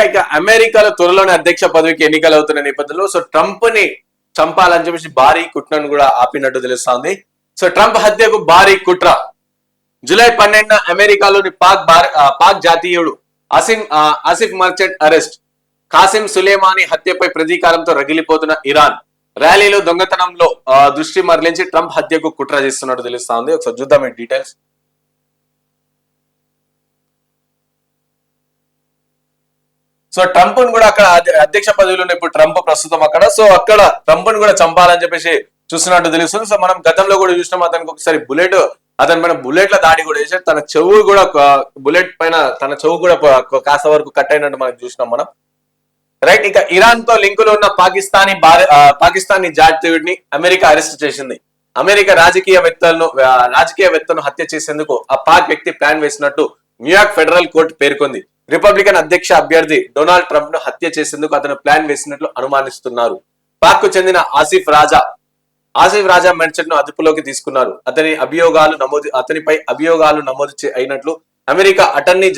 ఇక అమెరికాలో త్వరలోనే అధ్యక్ష పదవికి ఎన్నికలు అవుతున్న నేపథ్యంలో సో ట్రంప్ ని చంపాలని చెప్పేసి భారీ కుట్రను కూడా ఆపినట్టు తెలుస్తోంది. సో ట్రంప్ హత్యకు భారీ కుట్ర. జూలై 12న అమెరికాలోని పాక్ జాతీయుడు Asif Merchant arrest. Qasem Soleimani హత్యపై ప్రతీకారంతో రగిలిపోతున్న ఇరాన్. ర్యాలీలో దొంగతనంలో దృష్టి మరలించి ట్రంప్ హత్యకు కుట్ర చేస్తున్నట్టు తెలుస్తోంది. ఒకసారి చూద్దాం ఈ డీటెయిల్స్. సో ట్రంప్ కూడా అక్కడ అధ్యక్ష పదవిలో ఇప్పుడు ట్రంప్ ప్రస్తుతం అక్కడ. సో అక్కడ ట్రంప్ కూడా చంపాలని చెప్పేసి చూస్తున్నట్టు తెలుస్తుంది. సో మనం గతంలో కూడా చూసినాం, అతనికి ఒకసారి అతని పైన బుల్లెట్ల దాడి కూడా చేశారు. తన చెవు కూడా బుల్లెట్ పైన తన చెవు కూడా కాస్త వరకు కట్ అయినట్టు మనం చూసినాం మనం. రైట్. ఇక ఇరాన్ తో లింకులు ఉన్న పాకిస్తానీ జాతీయుడిని అమెరికా అరెస్ట్ చేసింది. అమెరికా రాజకీయవేత్తను హత్య చేసేందుకు ఆ పాక్ వ్యక్తి ప్లాన్ వేసినట్టు న్యూయార్క్ ఫెడరల్ కోర్టు పేర్కొంది. రిపబ్లికన్ అధ్యక్ష అభ్యర్థి డొనాల్డ్ ట్రంప్ ను హత్య చేసేందుకు అతను ప్లాన్ వేసినట్లు అనుమానిస్తున్నారు. పాక్ కు చెందిన ఆసిఫ్ రాజా మెర్చెంట్ ను అదుపులోకి తీసుకున్నారు. అతనిపై అభియోగాలు నమోదు అయినట్లు America attorney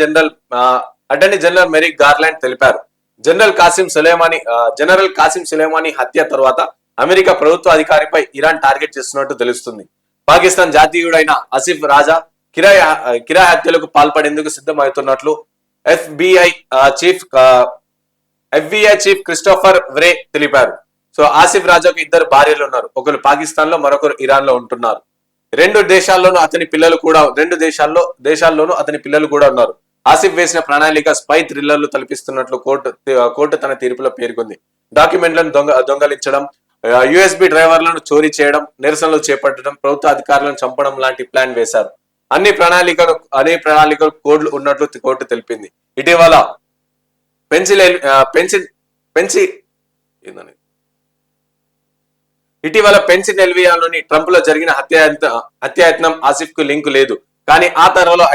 general Merrick garland తెలిపారు. జనరల్ కాసిం సులేమానీ హత్య తర్వాత అమెరికా ప్రభుత్వ అధికారిపై ఇరాన్ టార్గెట్ చేస్తున్నట్టు తెలుస్తుంది. పాకిస్తాన్ జాతీయుడైన ఆసిఫ్ రాజా కిరాయి హత్యలకు పాల్పడేందుకు సిద్ధమవుతున్నట్లు ఎఫ్బిఐ చీఫ్ క్రిస్టోఫర్ వ్రే తెలిపారు. సో ఆసిఫ్ రాజాకు 2 భార్యలు ఉన్నారు. ఒకరు పాకిస్తాన్ లో, మరొకరు ఇరాన్ లో ఉంటున్నారు. రెండు దేశాల్లోనూ అతని పిల్లలు కూడా ఉన్నారు. ఆసిఫ్ వేసిన ప్రణాళిక స్పై థ్రిల్లర్లు తలపిస్తున్నట్లు కోర్టు తన తీర్పులో పేర్కొంది. డాక్యుమెంట్లను దొంగలించడం, యుఎస్బి డ్రైవర్లను చోరీ చేయడం, నిరసనలు చేపట్టడం, ప్రభుత్వ అధికారులను చంపడం లాంటి ప్లాన్ వేశారు. అన్ని ప్రణాళికలు కోడ్లు ఉన్నట్లు కోర్టు తెలిపింది. ఇటీవల పెన్సిల్వేనియాలోని ట్రంప్ లో జరిగిన హత్యాయత్నం ఆసిఫ్ కు లింక్ లేదు, కానీ ఆ తరంలో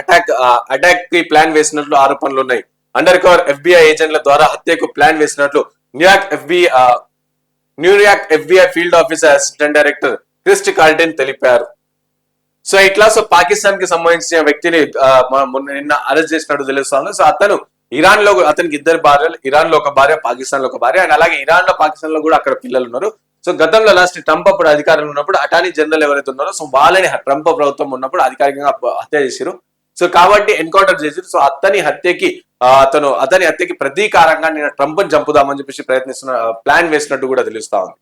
అటాక్ కి ప్లాన్ వేసినట్లు ఆరోపణలు ఉన్నాయి. అండర్ కవర్ ఎఫ్బిఐ ఏజెంట్ల ద్వారా హత్యకు ప్లాన్ వేసినట్లు New York FBI field officer assistant director క్రిస్ట్ కార్టెన్ తెలిపారు. సో పాకిస్తాన్ కి సంబంధించిన వ్యక్తిని నిన్న అరెస్ట్ చేసినట్టు తెలుస్తోంది. సో అతనికి 2 భార్యలు, ఇరాన్ లో ఒక భార్య, పాకిస్తాన్ లో ఒక భార్య, అండ్ అలాగే ఇరాన్ లో, పాకిస్తాన్ లో కూడా అక్కడ పిల్లలు ఉన్నారు. సో గతంలో ట్రంప్ అప్పుడు అధికారంలో ఉన్నప్పుడు అటార్నీ జనరల్ ఎవరైతే ఉన్నారో సో వాళ్ళని ట్రంప్ ప్రభుత్వం ఉన్నప్పుడు అధికారికంగా హత్య చేశారు. సో కాబట్టి ఎన్కౌంటర్ చేశారు. సో అతని హత్యకి ప్రతీకారంగా నేను ట్రంప్ ని చంపుదామని చెప్పేసి ప్లాన్ వేసినట్టు కూడా తెలుస్తా ఉంది.